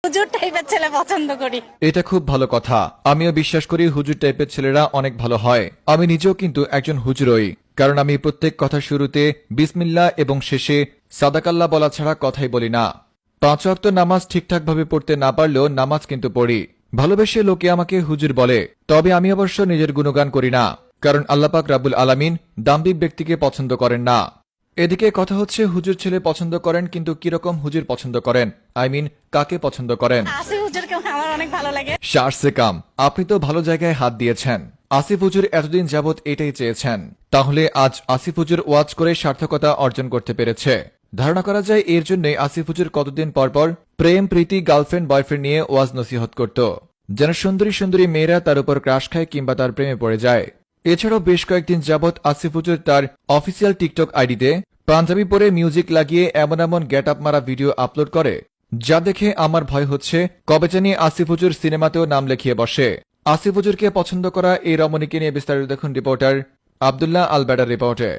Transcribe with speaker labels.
Speaker 1: হুজুর টাইপের ছেলে পছন্দ করি।
Speaker 2: এটা খুব ভালো কথা। আমিও বিশ্বাস করি হুজুর টাইপের ছেলেরা অনেক ভালো হয়। আমি নিজেও কিন্তু একজন হুজুরই, কারণ আমি প্রত্যেক কথা শুরুতে বিসমিল্লাহ এবং শেষে সাদাকাল্লাহ বলা ছাড়া কথাই বলি না। 5 ওয়াক্ত নামাজ ঠিকঠাকভাবে পড়তে না পারলেও নামাজ কিন্তু পড়ি। ভালোবেসে লোকে আমাকে হুজুর বলে, তবে আমি অবশ্য নিজের গুণগান করি না, কারণ আল্লাপাক রাব্বুল আলামিন দাম্ভিক ব্যক্তিকে পছন্দ করেন না। এদিকে কথা হচ্ছে হুজুর ছেলে পছন্দ করেন, কিন্তু কিরকম হুজুর পছন্দ করেন, কাকে পছন্দ করেন?
Speaker 1: আসিফ হুজুরকে আমার অনেক ভালো লাগে।
Speaker 2: শার্সে কাম, আপনি তো ভালো জায়গায় হাত দিয়েছেন। আসিফ হুজুর এতদিন যাবৎ এটাই চেয়েছেন, তাহলে আজ আসিফ হুজুর ওয়াজ করে সার্থকতা অর্জন করতে পেরেছে। ধারণা করা যায় এর জন্যই আসিফ হুজুর কতদিন পরপর প্রেম প্রীতি গার্লফ্রেন্ড বয়ফ্রেন্ড নিয়ে ওয়াজ নসিহত করত, যেন সুন্দরী সুন্দরী মেয়েরা তার উপর ক্রাশ খায় কিংবা তার প্রেমে পড়ে যায়। এছাড়াও বেশ কয়েকদিন যাবৎ আসিফ হুজুর তার অফিসিয়াল টিকটক আইডিতে পাঞ্জাবি পরে মিউজিক লাগিয়ে এমন এমন গেট আপ মারা ভিডিও আপলোড করে, যা দেখে আমার ভয় হচ্ছে কবে জানি আসিফ হুজুর সিনেমাতেও নাম লিখিয়ে বসে। আসিফ হুজুরকে পছন্দ করা এই রমণীকে নিয়ে বিস্তারিত দেখুন রিপোর্টার আব্দুল্লাহ আল বেডার রিপোর্টে।